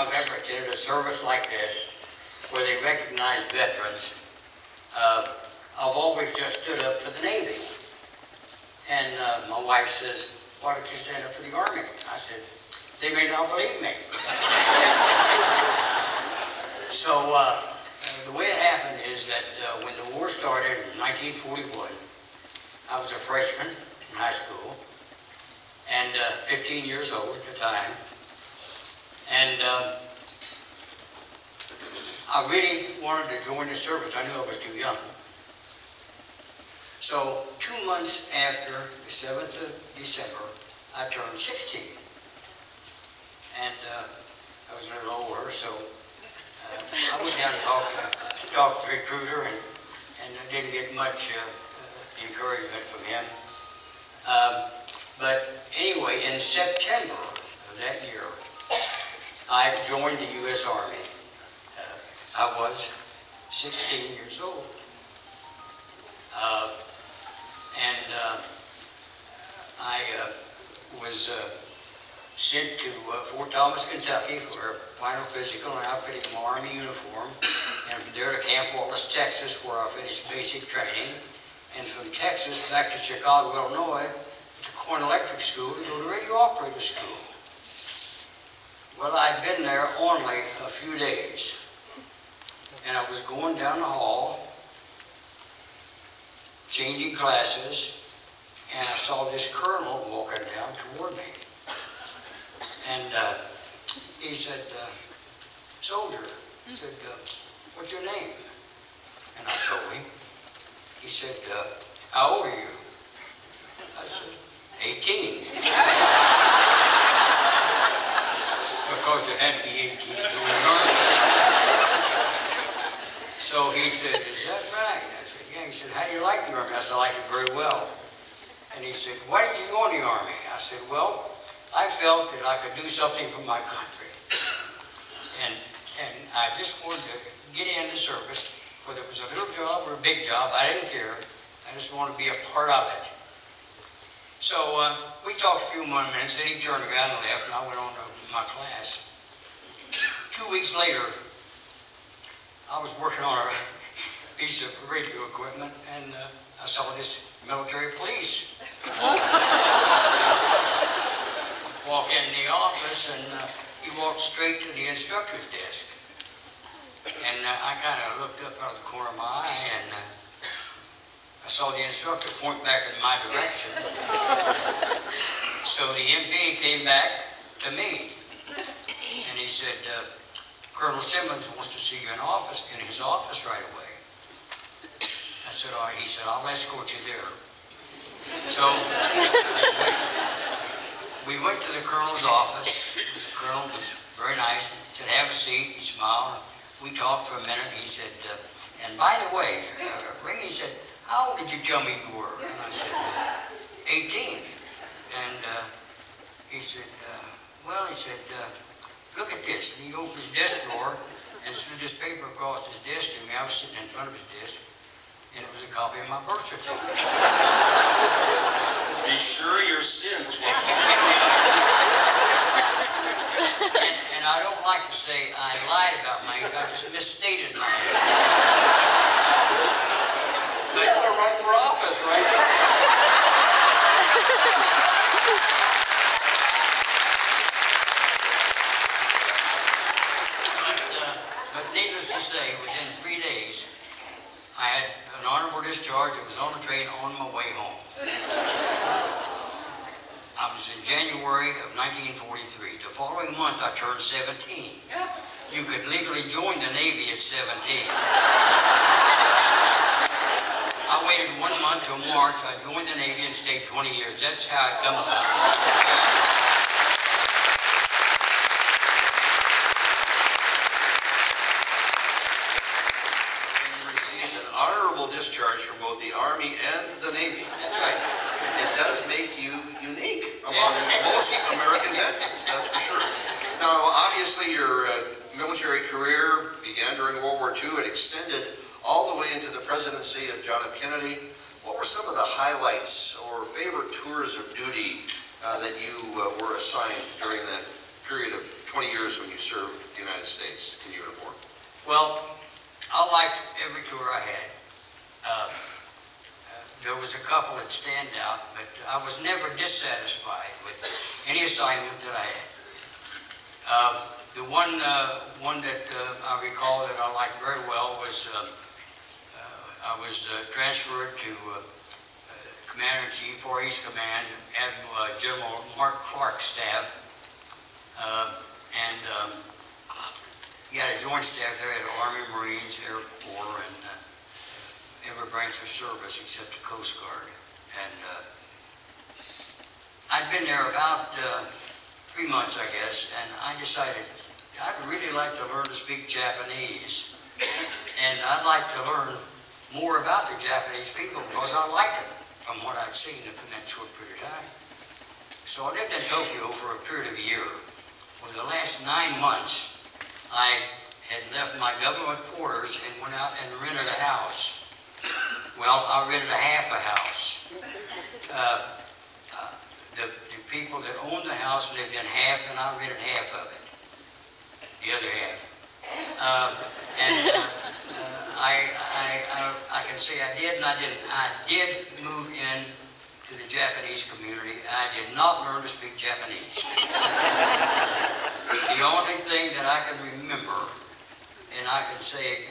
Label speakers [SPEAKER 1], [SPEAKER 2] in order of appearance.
[SPEAKER 1] I've ever attended a service like this, where they recognize veterans. I've always just stood up for the Navy. And my wife says, why don't you stand up for the Army? I said, they may not believe me. So the way it happened is that when the war started in 1941, I was a freshman in high school and 15 years old at the time. And I really wanted to join the service. I knew I was too young. So 2 months after the 7th of December, I turned 16. And I was a little older, so I went down and talked to the recruiter, and I didn't get much encouragement from him. But anyway, in September of that year, I joined the U.S. Army. I was 16 years old. I was sent to Fort Thomas, Kentucky for a final physical and outfitting my Army uniform, and from there to Camp Wallace, Texas, where I finished basic training, and from Texas back to Chicago, Illinois, to Corn Electric School to go to radio operator school. Well, I'd been there only a few days, and I was going down the hall, changing classes, and I saw this colonel walking down toward me. And he said, soldier, he said, what's your name? And I told him. He said, how old are you? I said, 18. Because you had to be 18 to join the Army. So he said, is that right? I said, yeah. He said, how do you like the Army? I said, I like it very well. And he said, why did you go in the Army? I said, well, I felt that I could do something for my country. And I just wanted to get in the service, whether it was a little job or a big job, I didn't care. I just wanted to be a part of it. So we talked a few more minutes, then he turned around and left, and I went on to my class. 2 weeks later, I was working on a piece of radio equipment, and I saw this military police walk in the office, and he walked straight to the instructor's desk. And I kind of looked up out of the corner of my eye, and I saw the instructor point back in my direction. So the MP came back to me, and he said, Colonel Simmons wants to see you in his office right away. I said, all right. He said, I'll escort you there. So we went to the colonel's office. The colonel was very nice. He said, have a seat. He smiled. We talked for a minute. He said, and by the way, Ramey said, how old did you tell me you were? And I said, 18. And he said, well, he said, look at this. And he opened his desk drawer and slid this paper across his desk to me. I was sitting in front of his desk, and it was a copy of my birth certificate.
[SPEAKER 2] Be sure your sins will
[SPEAKER 1] and I don't like to say I lied about my age, I just misstated my age.
[SPEAKER 2] But you want to run for office, right?
[SPEAKER 1] But needless to say, within 3 days, I had an honorable discharge. I was on the train on my way home. I was in January of 1943. The following month, I turned 17. You could legally join the Navy at 17. I waited 1 month till March. I joined the Navy and stayed 20 years. That's how it come about.
[SPEAKER 2] Discharge from both the Army and the Navy. That's right. It does make you unique among most American veterans, that's for sure. Now, obviously, your military career began during World War II. It extended all the way into the presidency of John F. Kennedy. What were some of the highlights or favorite tours of duty that you were assigned during that period of 20 years when you served the United States in uniform?
[SPEAKER 1] Well, I liked every tour I had. There was a couple that stand out, but I was never dissatisfied with any assignment that I had. The one that I recall that I liked very well was I was transferred to Commander-in-Chief, Far East Command, Admiral General Mark Clark's staff, and he had a joint staff there, had Army, Marines, Air Corps, and every branch of service except the Coast Guard. And I'd been there about 3 months, I guess, and I decided I'd really like to learn to speak Japanese, and I'd like to learn more about the Japanese people because I liked them from what I'd seen in that short period of time. So I lived in Tokyo for a period of a year. For the last 9 months, I had left my government quarters and went out and rented a house. Well, I rented a half a house. The people that owned the house lived in half, and I rented half of it, the other half. I can say I did and I didn't. I did move in to the Japanese community. I did not learn to speak Japanese. The only thing that I can remember, and I can say